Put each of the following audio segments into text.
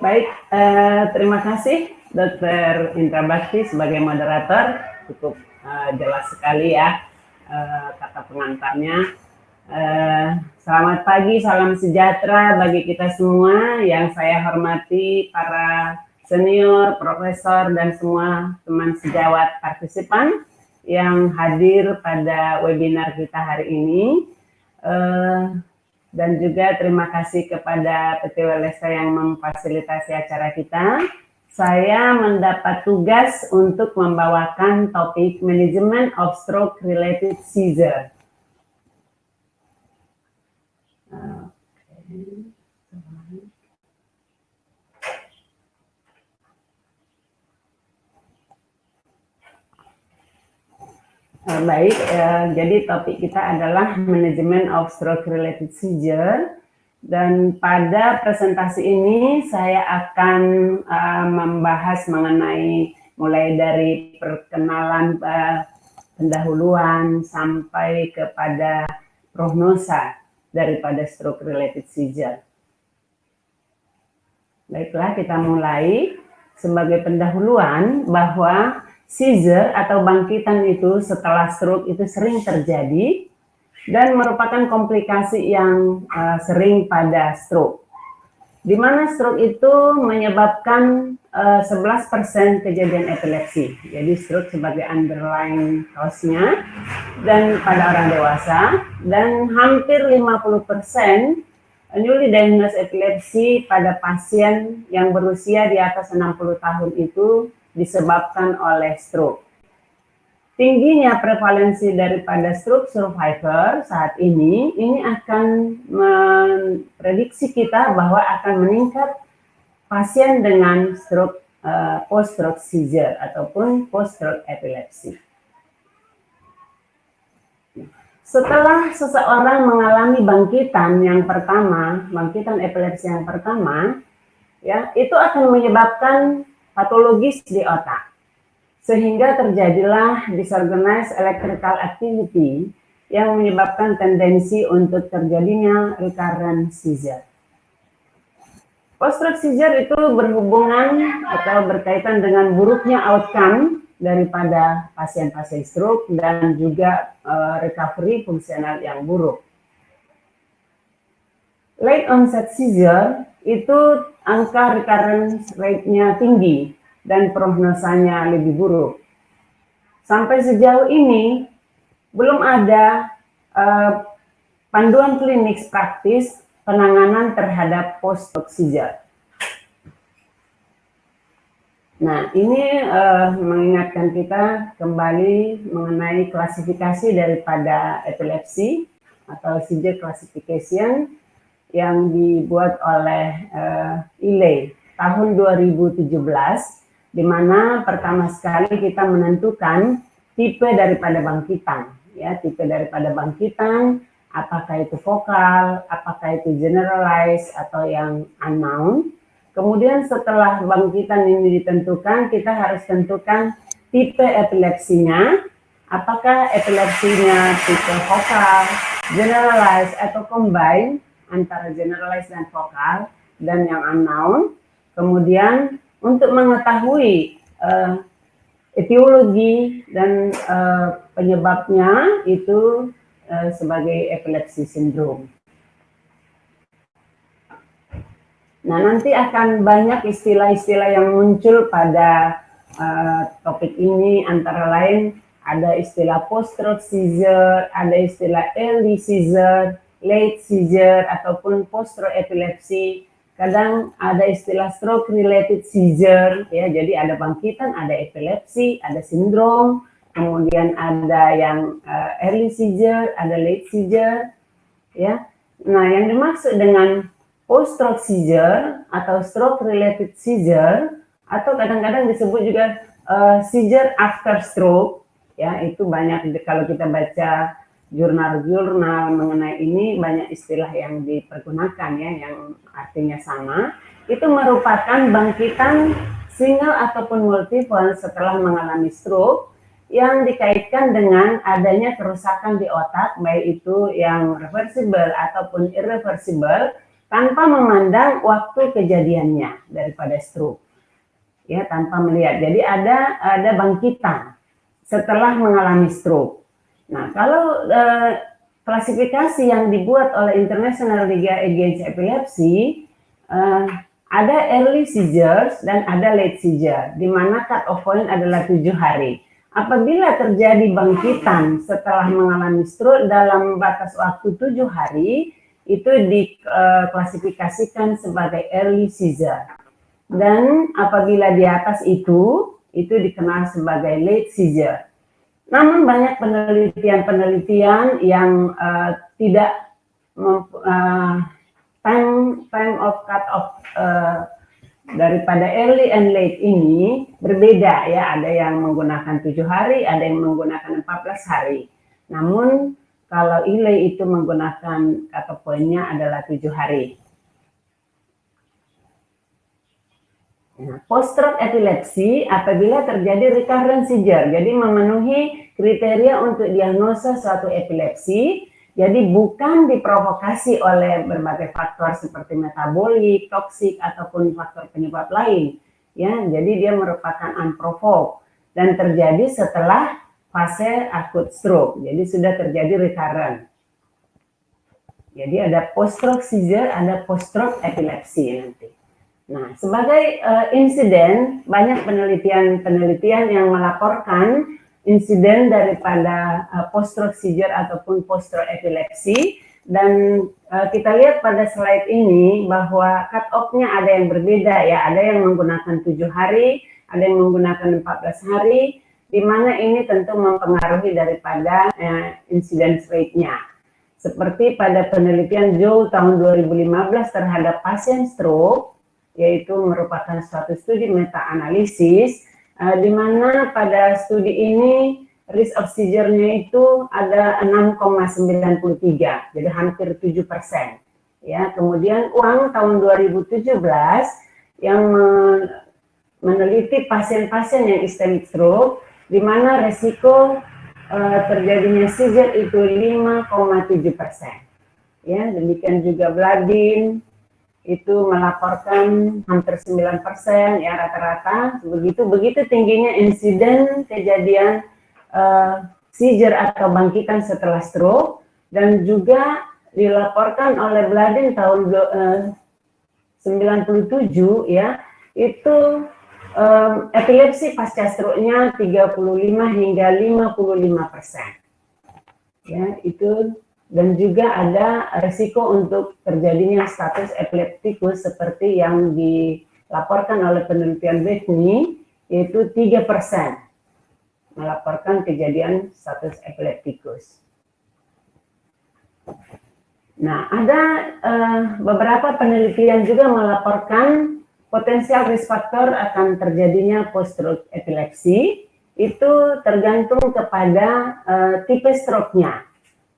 Baik, terima kasih Dr. Indra Bakti sebagai moderator. Cukup jelas sekali ya kata pengantarnya. Selamat pagi, salam sejahtera bagi kita semua yang saya hormati, para senior, profesor, dan semua teman sejawat partisipan yang hadir pada webinar kita hari ini. Dan juga terima kasih kepada PT Welesa yang memfasilitasi acara kita. Saya mendapat tugas untuk membawakan topik Management of Stroke Related Seizure. Baik, jadi topik kita adalah Management of Stroke Related Seizure, dan pada presentasi ini saya akan membahas mengenai mulai dari perkenalan pendahuluan sampai kepada prognosa daripada stroke related seizure. Baiklah, kita mulai. Sebagai pendahuluan bahwa seizure atau bangkitan itu setelah stroke itu sering terjadi dan merupakan komplikasi yang sering pada stroke. Di mana stroke itu menyebabkan 11% kejadian epilepsi. Jadi stroke sebagai underlying cause-nya dan pada orang dewasa, dan hampir 50% newly diagnosed epilepsi pada pasien yang berusia di atas 60 tahun itu disebabkan oleh stroke. Tingginya prevalensi daripada stroke survivor saat ini akan memprediksi kita bahwa akan meningkat pasien dengan stroke post-stroke seizure ataupun post-stroke epilepsi. Setelah seseorang mengalami bangkitan yang pertama, bangkitan epilepsi yang pertama, ya, itu akan menyebabkan patologis di otak, sehingga terjadilah disorganized electrical activity yang menyebabkan tendensi untuk terjadinya recurrent seizure. Post-stroke seizure itu berhubungan atau berkaitan dengan buruknya outcome daripada pasien-pasien stroke dan juga recovery fungsional yang buruk. Late onset seizure itu angka recurrence rate-nya tinggi dan prognosanya lebih buruk. Sampai sejauh ini belum ada panduan klinis praktis penanganan terhadap post-stroke seizure. Nah, ini mengingatkan kita kembali mengenai klasifikasi daripada epilepsi atau seizure classification yang dibuat oleh ILE tahun 2017, di mana pertama sekali kita menentukan tipe daripada bangkitan, ya, tipe daripada bangkitan, apakah itu vokal, apakah itu generalized atau yang unknown. Kemudian setelah bangkitan ini ditentukan, kita harus tentukan tipe epilepsinya, apakah epilepsinya tipe vokal, generalized atau combine antara generalized dan vokal, dan yang unknown. Kemudian untuk mengetahui etiologi dan penyebabnya itu sebagai epilepsi sindrom. Nah, nanti akan banyak istilah-istilah yang muncul pada topik ini, antara lain ada istilah post-stroke seizure, ada istilah early seizure, late seizure, ataupun post-stroke epilepsi. Kadang ada istilah stroke related seizure, ya, jadi ada bangkitan, ada epilepsi, ada sindrom, kemudian ada yang early seizure, ada late seizure, ya. Nah, yang dimaksud dengan post-stroke seizure atau stroke related seizure, atau kadang-kadang disebut juga seizure after stroke, ya, itu banyak kalau kita baca jurnal-jurnal mengenai ini, banyak istilah yang dipergunakan, ya, yang artinya sama. Itu merupakan bangkitan single ataupun multiple setelah mengalami stroke yang dikaitkan dengan adanya kerusakan di otak, baik itu yang reversible ataupun irreversible, tanpa memandang waktu kejadiannya daripada stroke, ya, tanpa melihat. Jadi ada bangkitan setelah mengalami stroke. Nah, kalau klasifikasi yang dibuat oleh International League Against Epilepsy, ada early seizures dan ada late seizure, di mana cut off point adalah 7 hari. Apabila terjadi bangkitan setelah mengalami stroke dalam batas waktu 7 hari, itu diklasifikasikan sebagai early seizure. Dan apabila di atas itu dikenal sebagai late seizure. Namun banyak penelitian yang tidak time of cut off daripada early and late ini berbeda, ya. Ada yang menggunakan 7 hari, ada yang menggunakan 14 hari. Namun kalau Ely itu menggunakan cut off point-nya adalah 7 hari. Nah, post-stroke epilepsi apabila terjadi recurrent seizure, jadi memenuhi kriteria untuk diagnosa suatu epilepsi, jadi bukan diprovokasi oleh berbagai faktor seperti metabolik, toksik, ataupun faktor penyebab lain. Ya, jadi dia merupakan unprovoked dan terjadi setelah fase akut stroke. Jadi sudah terjadi recurrent. Jadi ada post-stroke seizure, ada post-stroke epilepsi nanti. Nah, sebagai insiden, banyak penelitian yang melaporkan insiden daripada post-stroke seizure ataupun post-stroke epilepsi, dan kita lihat pada slide ini bahwa cut off-nya ada yang berbeda, ya. Ada yang menggunakan 7 hari, ada yang menggunakan 14 hari, di mana ini tentu mempengaruhi daripada incidence rate-nya. Seperti pada penelitian Joe tahun 2015 terhadap pasien stroke, yaitu merupakan suatu studi meta-analisis, di mana pada studi ini risk of seizure-nya itu ada 6,93, jadi hampir 7%. Ya, kemudian UANG tahun 2017 yang meneliti pasien-pasien yang ischemic stroke, di mana resiko terjadinya seizure itu 5,7%. Ya, demikian juga Bladin itu melaporkan hampir 9%, ya, rata-rata. Begitu tingginya insiden kejadian seizure atau bangkitan setelah stroke, dan juga dilaporkan oleh Bladin tahun 97, ya, itu epilepsi pasca stroke-nya 35 hingga 55%. Ya, itu. Dan juga ada risiko untuk terjadinya status epileptikus seperti yang dilaporkan oleh penelitian Bethany, yaitu 3% melaporkan kejadian status epileptikus. Nah, ada beberapa penelitian juga melaporkan potensial risk factor akan terjadinya post-stroke epilepsi, itu tergantung kepada tipe stroke-nya.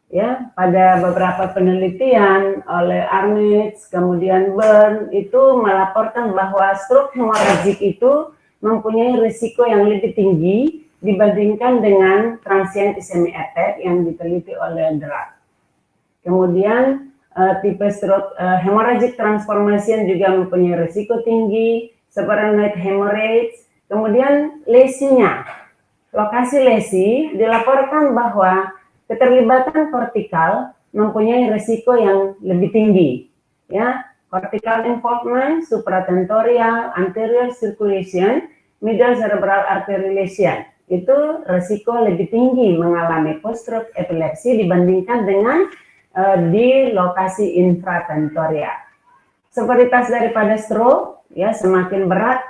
Ya, pada beberapa penelitian oleh Arnitz, kemudian Byrne, itu melaporkan bahwa stroke hemorrhagic itu mempunyai risiko yang lebih tinggi dibandingkan dengan transient ischemic attack yang diteliti oleh Drake. Kemudian tipe stroke hemorrhagic transformation juga mempunyai risiko tinggi, subarachnoid hemorrhage. Kemudian lesinya, lokasi lesi dilaporkan bahwa keterlibatan kortikal mempunyai risiko yang lebih tinggi, ya. Cortical involvement, supratentorial, anterior circulation, middle cerebral artery lesion, itu risiko lebih tinggi mengalami post-stroke epilepsi dibandingkan dengan di lokasi infratentorial. Severitas daripada stroke, ya, semakin berat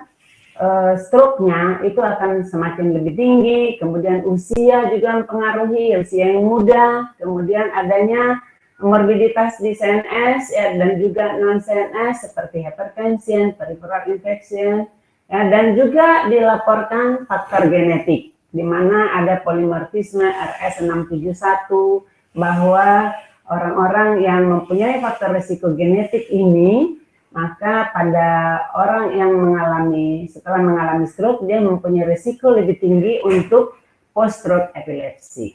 stroke-nya itu akan semakin lebih tinggi. Kemudian usia juga mempengaruhi, usia yang muda, kemudian adanya morbiditas di CNS, ya, dan juga non CNS seperti hypertension, peripheral infection, ya, dan juga dilaporkan faktor genetik di mana ada polimorfisme RS671, bahwa orang-orang yang mempunyai faktor risiko genetik ini, maka pada orang yang setelah mengalami stroke, dia mempunyai risiko lebih tinggi untuk post-stroke epilepsi.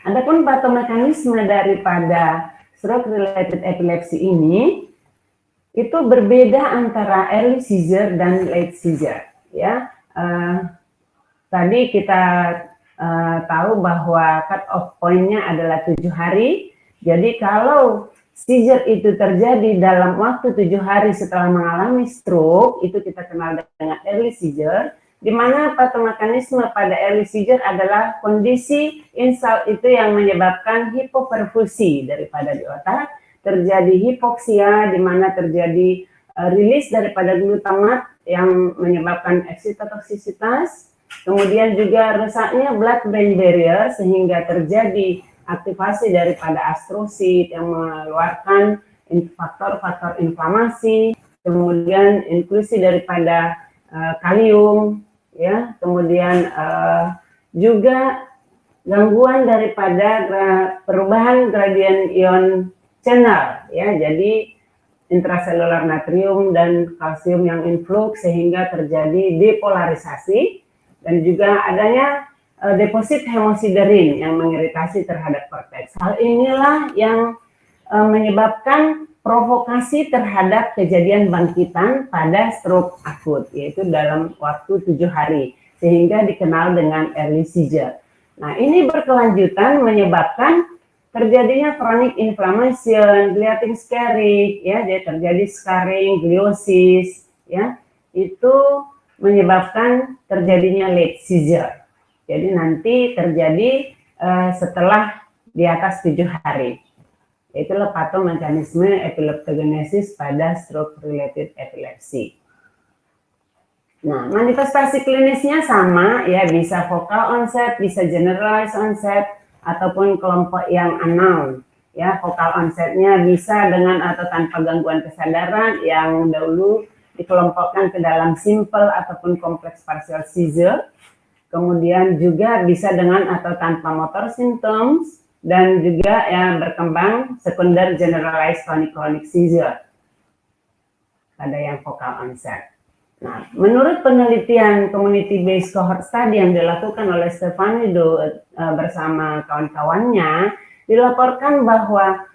Adapun patomekanisme daripada stroke related epilepsy ini itu berbeda antara early seizure dan late seizure, ya. Tadi kita tahu bahwa cut off point-nya adalah 7 hari. Jadi kalau seizure itu terjadi dalam waktu 7 hari setelah mengalami stroke, itu kita kenal dengan early seizure, di mana patomekanisme pada early seizure adalah kondisi insult itu yang menyebabkan hipoperfusi daripada di otak, terjadi hipoksia di mana terjadi rilis daripada glutamat yang menyebabkan eksitotoksisitas, kemudian juga rusaknya blood-brain barrier sehingga terjadi aktivasi daripada astrosit yang mengeluarkan faktor-faktor inflamasi, kemudian inklusi daripada kalium, ya, kemudian juga gangguan daripada perubahan gradien ion channel, ya, jadi intraselular natrium dan kalsium yang influx sehingga terjadi depolarisasi dan juga adanya deposit hemosiderin yang mengiritasi terhadap korteks. Hal inilah yang menyebabkan provokasi terhadap kejadian bangkitan pada stroke akut, yaitu dalam waktu 7 hari, sehingga dikenal dengan early seizure. Nah, ini berkelanjutan menyebabkan terjadinya chronic inflammation, gliatin scarring, ya, jadi terjadi scarring, gliosis, ya, itu menyebabkan terjadinya late seizure. Jadi nanti terjadi setelah di atas 7 hari. Itulah patomekanisme epileptogenesis pada stroke related epilepsy. Nah, manifestasi klinisnya sama, ya, bisa focal onset, bisa generalized onset, ataupun kelompok yang unknown, ya. Focal onsetnya bisa dengan atau tanpa gangguan kesadaran yang dahulu dikelompokkan ke dalam simple ataupun kompleks partial seizure, kemudian juga bisa dengan atau tanpa motor symptoms, dan juga yang berkembang sekunder generalized tonic-clonic seizure pada yang focal onset. Nah, menurut penelitian community based cohort study yang dilakukan oleh Stefanido bersama kawan-kawannya, dilaporkan bahwa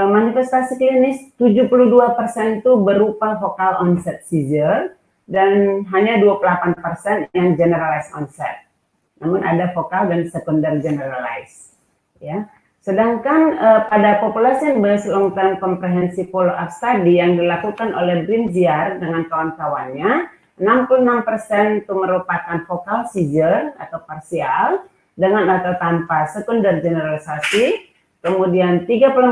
manifestasi klinis 72% itu berupa focal onset seizure dan hanya 28% yang generalized onset. Namun ada focal dan sekunder generalized, ya. Sedangkan pada population based long term comprehensive follow up study yang dilakukan oleh Brinziar dengan kawan-kawannya, 66% itu merupakan focal seizure atau parsial dengan atau tanpa sekunder generalisasi, kemudian 34%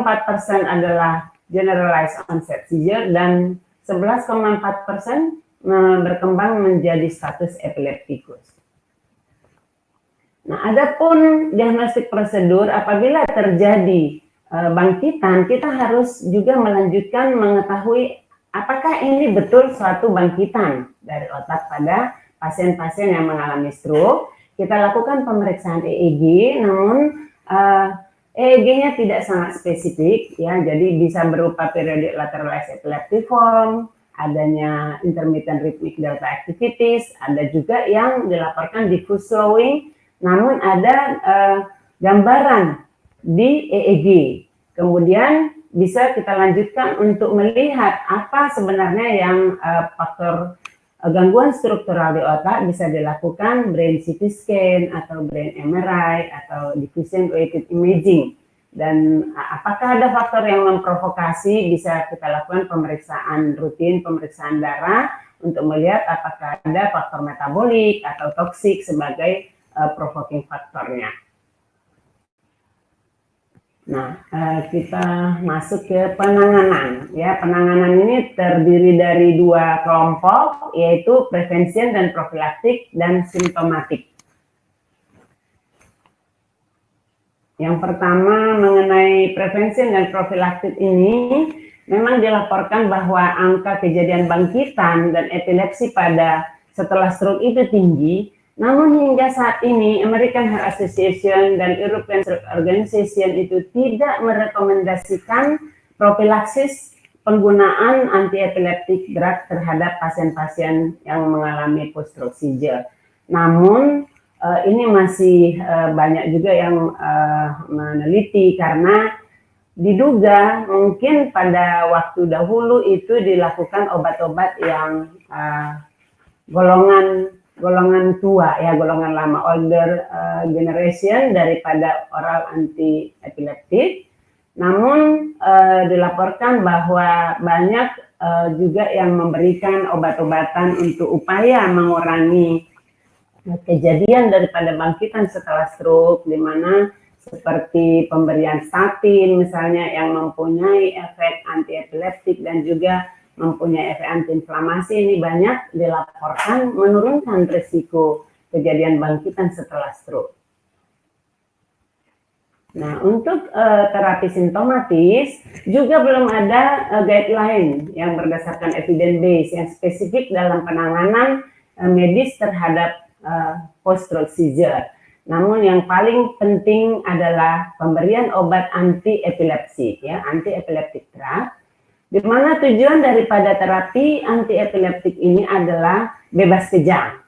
adalah generalized onset seizure dan 11,4% berkembang menjadi status epilepticus. Nah, adapun diagnostik prosedur apabila terjadi bangkitan, kita harus juga melanjutkan mengetahui apakah ini betul suatu bangkitan dari otak pada pasien-pasien yang mengalami stroke. Kita lakukan pemeriksaan EEG, namun EEG-nya tidak sangat spesifik, ya, jadi bisa berupa periodic lateralized epileptiform, adanya intermittent rhythmic delta activities, ada juga yang dilaporkan diffuse slowing, namun ada gambaran di EEG. Kemudian bisa kita lanjutkan untuk melihat apa sebenarnya yang faktor gangguan struktural di otak, bisa dilakukan brain CT scan atau brain MRI atau diffusion weighted imaging. Dan apakah ada faktor yang memprovokasi, bisa kita lakukan pemeriksaan rutin, pemeriksaan darah untuk melihat apakah ada faktor metabolik atau toksik sebagai provoking faktornya. Nah, kita masuk ke penanganan. Ya, penanganan ini terdiri dari 2 kelompok, yaitu prevention dan profilaktik dan simptomatik. Yang pertama mengenai prevention dan profilaktik ini, memang dilaporkan bahwa angka kejadian bangkitan dan epilepsi pada setelah stroke itu tinggi. Namun hingga saat ini American Heart Association dan European Stroke Organization itu tidak merekomendasikan profilaksis penggunaan anti-epileptic drug terhadap pasien-pasien yang mengalami post-stroke seizure. Namun ini masih banyak juga yang meneliti karena diduga mungkin pada waktu dahulu itu dilakukan obat-obat yang golongan tua ya, golongan lama, older generation daripada oral anti epileptik. Namun dilaporkan bahwa banyak juga yang memberikan obat-obatan untuk upaya mengurangi kejadian daripada bangkitan setelah stroke, di mana seperti pemberian statin misalnya yang mempunyai efek antiepileptik dan juga mempunyai efek antiinflamasi, ini banyak dilaporkan menurunkan risiko kejadian bangkitan setelah stroke. Nah, untuk terapi simptomatis juga belum ada guideline yang berdasarkan evidence base yang spesifik dalam penanganan medis terhadap post-stroke seizure. Namun yang paling penting adalah pemberian obat anti epilepsi, ya, anti epileptic drug, di mana tujuan daripada terapi anti epileptik ini adalah bebas kejang.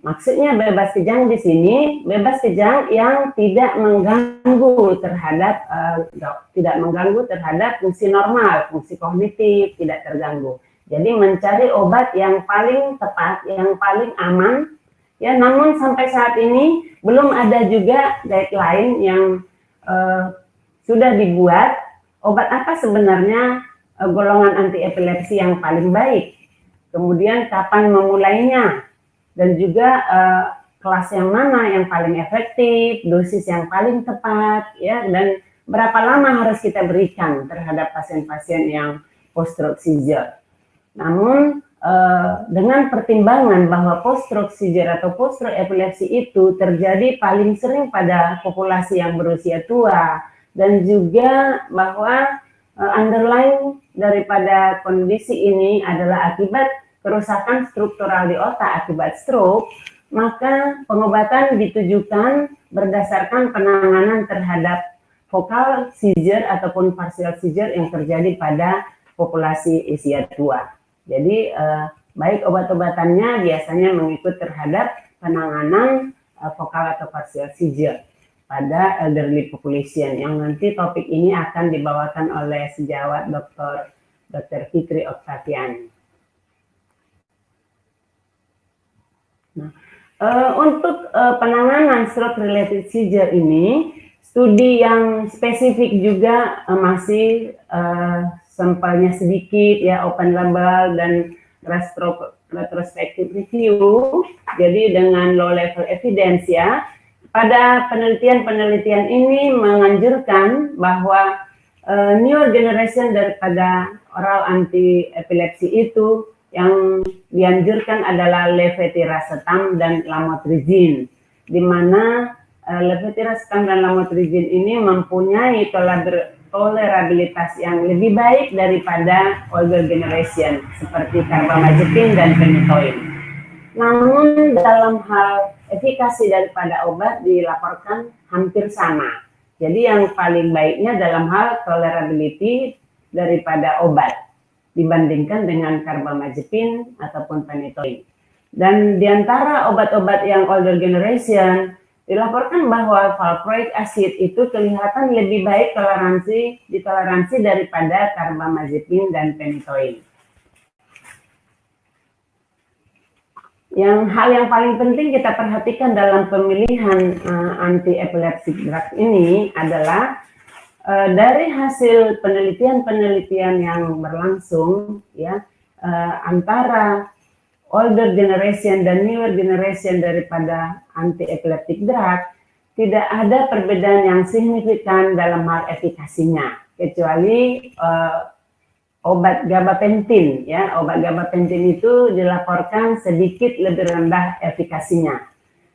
Maksudnya bebas kejang di sini, bebas kejang yang tidak mengganggu terhadap fungsi normal, fungsi kognitif tidak terganggu. Jadi mencari obat yang paling tepat, yang paling aman. Ya, namun sampai saat ini belum ada juga guideline yang sudah dibuat obat apa sebenarnya golongan anti epilepsi yang paling baik. Kemudian kapan memulainya? Dan juga kelas yang mana yang paling efektif, dosis yang paling tepat, ya, dan berapa lama harus kita berikan terhadap pasien-pasien yang post-stroke seizure. Namun dengan pertimbangan bahwa post-stroke seizure atau post-stroke epilepsi itu terjadi paling sering pada populasi yang berusia tua, dan juga bahwa underlying daripada kondisi ini adalah akibat kerusakan struktural di otak akibat stroke, maka pengobatan ditujukan berdasarkan penanganan terhadap focal seizure ataupun partial seizure yang terjadi pada populasi usia tua. Jadi baik obat-obatannya biasanya mengikut terhadap penanganan focal atau partial seizure pada elderly population, yang nanti topik ini akan dibawakan oleh sejawat Dr. Fikri Oktaviani. Nah, untuk penanganan stroke related seizure ini, studi yang spesifik juga masih sampelnya sedikit, ya, open label dan retrospective review. Jadi dengan low level evidence, ya, pada penelitian ini menganjurkan bahwa newer generation daripada oral anti epilepsi itu yang dianjurkan adalah levetiracetam dan lamotrigine, di mana levetiracetam dan lamotrigine ini mempunyai tolerabilitas yang lebih baik daripada older generation seperti carbamazepine dan phenytoin. Namun dalam hal efikasi daripada obat dilaporkan hampir sama. Jadi yang paling baiknya dalam hal tolerability daripada obat dibandingkan dengan carbamazepine ataupun phenytoin. Dan di antara obat-obat yang older generation dilaporkan bahwa valproic acid itu kelihatan lebih baik ditoleransi daripada carbamazepine dan phenytoin. Hal yang paling penting kita perhatikan dalam pemilihan anti-epileptic drug ini adalah dari hasil penelitian yang berlangsung, ya, antara older generation dan newer generation daripada anti-epileptic drug, tidak ada perbedaan yang signifikan dalam hal efikasinya, kecuali obat gabapentin, ya, obat gabapentin itu dilaporkan sedikit lebih rendah efikasinya.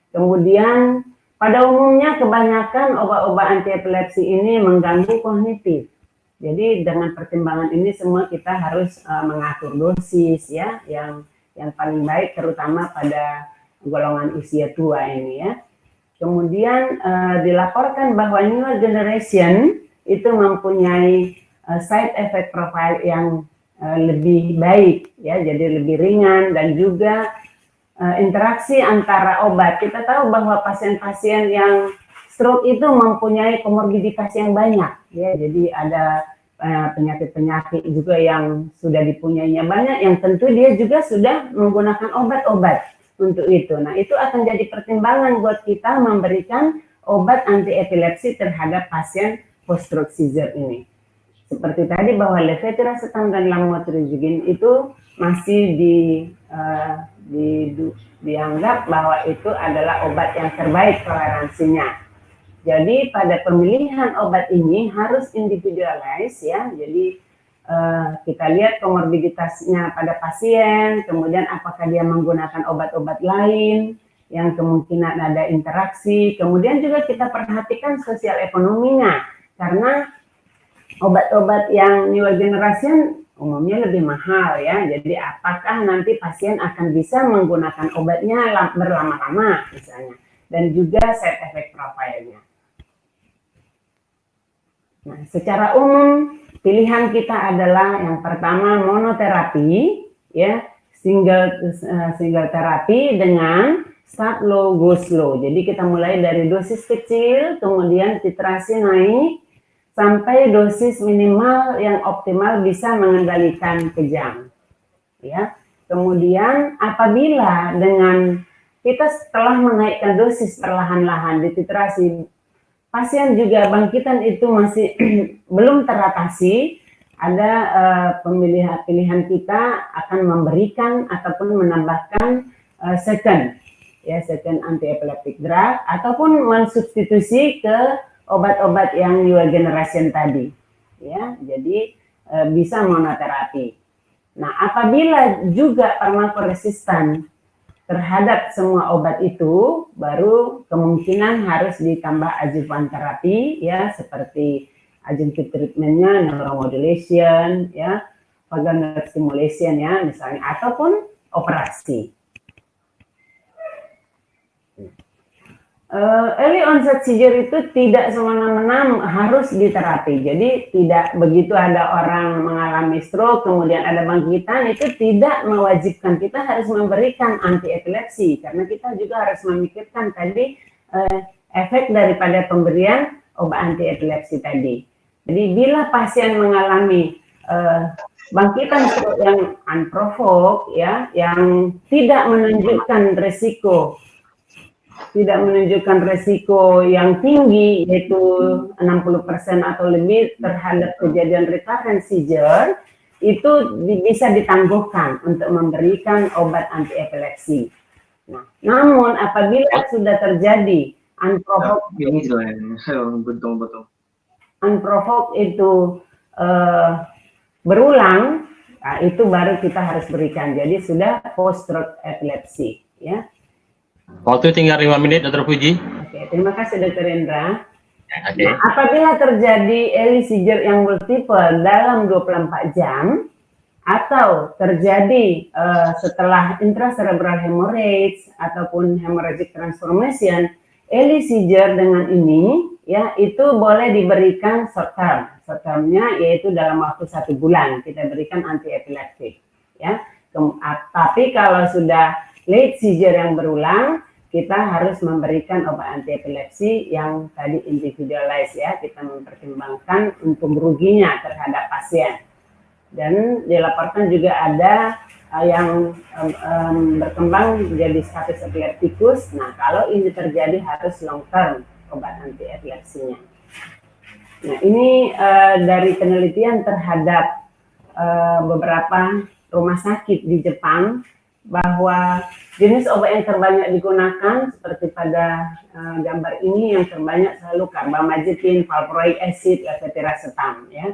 Kemudian pada umumnya kebanyakan obat-obat anti-epilepsi ini mengganggu kognitif. Jadi dengan pertimbangan ini semua kita harus mengatur dosis, ya, yang paling baik terutama pada golongan usia tua ini, ya. Kemudian dilaporkan bahwa newer generation itu mempunyai side effect profile yang lebih baik, ya, jadi lebih ringan, dan juga interaksi antara obat. Kita tahu bahwa pasien-pasien yang stroke itu mempunyai komorbiditas yang banyak, ya. Jadi ada penyakit-penyakit juga yang sudah dipunyainya banyak, yang tentu dia juga sudah menggunakan obat-obat untuk itu. Nah, itu akan jadi pertimbangan buat kita memberikan obat anti epilepsi terhadap pasien post-stroke seizure ini. Seperti tadi bahwa levetiracetam dan lamotrigine itu masih dianggap bahwa itu adalah obat yang terbaik toleransinya. Jadi pada pemilihan obat ini harus individualize, ya. Jadi kita lihat komorbiditasnya pada pasien, kemudian apakah dia menggunakan obat-obat lain yang kemungkinan ada interaksi, kemudian juga kita perhatikan sosial ekonominya, karena obat-obat yang newer generation umumnya lebih mahal, ya. Jadi apakah nanti pasien akan bisa menggunakan obatnya berlama-lama misalnya, dan juga side effect profile-nya. Nah, secara umum pilihan kita adalah yang pertama monoterapi, ya, single terapi dengan start low go slow. Jadi kita mulai dari dosis kecil, kemudian titrasi naik sampai dosis minimal yang optimal bisa mengendalikan kejang, ya. Kemudian apabila dengan kita setelah menaikkan dosis perlahan-lahan di titrasi, pasien juga bangkitan itu masih belum teratasi, ada pilihan kita akan memberikan ataupun menambahkan second anti-epileptic drug ataupun mensubstitusi ke obat-obat yang newer generation tadi, ya. Jadi bisa monoterapi. Nah, apabila juga farmakoresistan terhadap semua obat itu, baru kemungkinan harus ditambah adjuvan terapi, ya, seperti adjunctive treatmentnya neuromodulation, ya, vagal nerve stimulation, ya, misalnya, ataupun operasi. Early onset seizure itu tidak semena-mena harus diterapi. Jadi tidak begitu ada orang mengalami stroke kemudian ada bangkitan, itu tidak mewajibkan kita harus memberikan anti epilepsi, karena kita juga harus memikirkan tadi efek daripada pemberian obat anti epilepsi tadi. Jadi bila pasien mengalami bangkitan stroke yang unprovoked, ya, yang tidak menunjukkan resiko yang tinggi, yaitu 60% atau lebih terhadap kejadian recurrent seizure, itu bisa ditangguhkan untuk memberikan obat anti epilepsi. Nah, namun apabila sudah terjadi unprovoked itu berulang, nah, itu baru kita harus berikan. Jadi sudah post-stroke epilepsi, ya. Waktu tinggal 5 menit, Dr. Puji. Oke, terima kasih Dr. Indra. Nah, apabila terjadi early seizure yang multiple dalam 24 jam atau terjadi setelah intracerebral hemorrhage ataupun hemorrhagic transformation, early seizure dengan ini, ya, itu boleh diberikan short term. Short termnya yaitu dalam waktu 1 bulan kita berikan anti epileptik, ya. Tapi kalau sudah late seizure yang berulang, kita harus memberikan obat anti epilepsi yang tadi individualize, ya. Kita mempertimbangkan untung ruginya terhadap pasien. Dan dilaporkan juga ada yang berkembang jadi status epileptikus. Nah, kalau ini terjadi harus long term obat anti epilepsinya. Nah, ini dari penelitian terhadap beberapa rumah sakit di Jepang, bahwa jenis obat yang terbanyak digunakan seperti pada gambar ini, yang terbanyak selalu carbamazepine, valproic acid, levetiracetam, ya.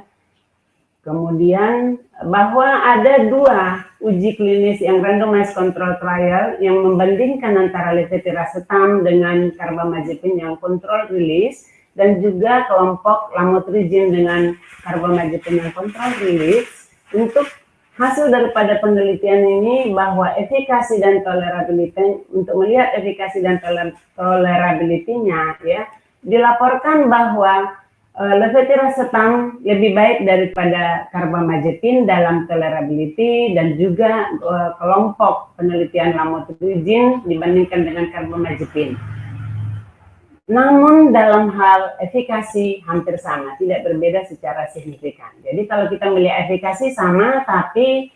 Kemudian bahwa ada 2 uji klinis yang randomized control trial yang membandingkan antara levetiracetam dengan carbamazepine yang control release, dan juga kelompok lamotrigine dengan carbamazepine yang control release. Untuk hasil daripada penelitian ini bahwa efikasi dan tolerability, untuk melihat efikasi dan tolerability-nya, ya, dilaporkan bahwa levetiracetam lebih baik daripada carbamazepine dalam tolerability, dan juga kelompok penelitian lamotrigine dibandingkan dengan carbamazepine. Namun dalam hal efikasi hampir sama, tidak berbeda secara signifikan. Jadi kalau kita melihat efikasi sama, tapi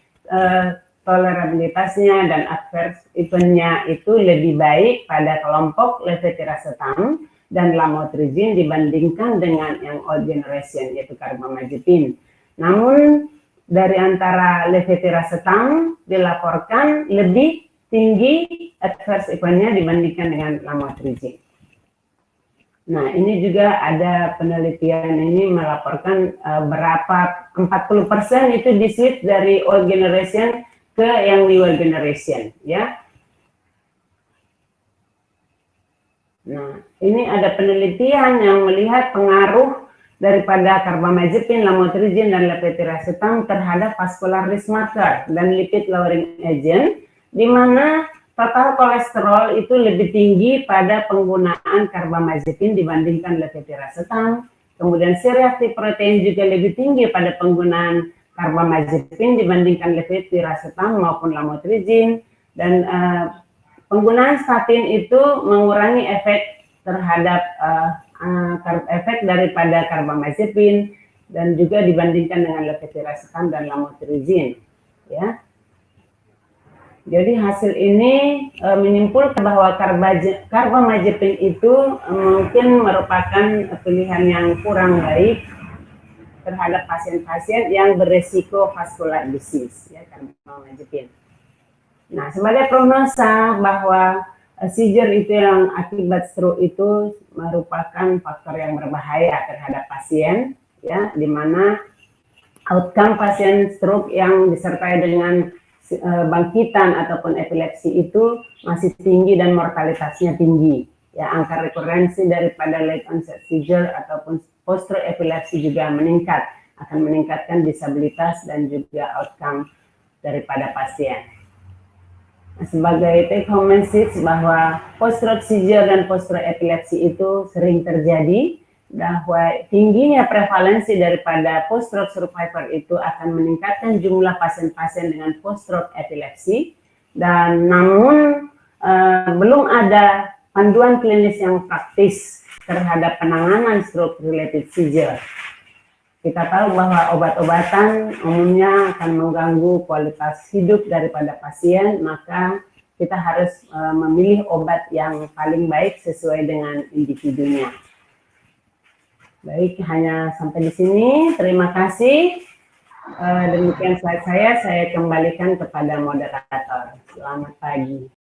tolerabilitasnya dan adverse event-nya itu lebih baik pada kelompok levetiracetam dan lamotrigine dibandingkan dengan yang old generation, yaitu carbamazepine. Namun dari antara levetiracetam dilaporkan lebih tinggi adverse event-nya dibandingkan dengan lamotrigine. Nah, ini juga ada penelitian ini melaporkan berapa 40% itu di-switch dari old generation ke yang newer generation, ya. Nah, ini ada penelitian yang melihat pengaruh daripada carbamazepine, lamotrigine, dan levetiracetam terhadap vascular risk marker dan lipid lowering agent, di mana total kolesterol itu lebih tinggi pada penggunaan carbamazepine dibandingkan levetiracetam. Kemudian C-reactive protein juga lebih tinggi pada penggunaan carbamazepine dibandingkan levetiracetam maupun lamotrigine. Dan penggunaan statin itu mengurangi efek terhadap efek daripada carbamazepine dan juga dibandingkan dengan levetiracetam dan lamotrigine, ya. Jadi hasil ini menyimpulkan bahwa carbamazepine itu mungkin merupakan pilihan yang kurang baik terhadap pasien-pasien yang beresiko vascular disease, ya, carbamazepine. Nah, sebagai prognosa bahwa seizure itu yang akibat stroke itu merupakan faktor yang berbahaya terhadap pasien, ya, di mana outcome pasien stroke yang disertai dengan bangkitan ataupun epilepsi itu masih tinggi dan mortalitasnya tinggi. Ya, angka rekurensi daripada late onset seizure ataupun post-stroke epilepsi juga meningkat, akan meningkatkan disabilitas dan juga outcome daripada pasien. Nah, sebagai take home message bahwa post-stroke seizure dan post-stroke epilepsi itu sering terjadi, bahwa tingginya prevalensi daripada post-stroke survivor itu akan meningkatkan jumlah pasien-pasien dengan post-stroke epilepsi, dan namun belum ada panduan klinis yang praktis terhadap penanganan stroke related seizure. Kita tahu bahwa obat-obatan umumnya akan mengganggu kualitas hidup daripada pasien, maka kita harus memilih obat yang paling baik sesuai dengan individunya. Baik, hanya sampai di sini. Terima kasih. Demikian slide saya kembalikan kepada moderator. Selamat pagi.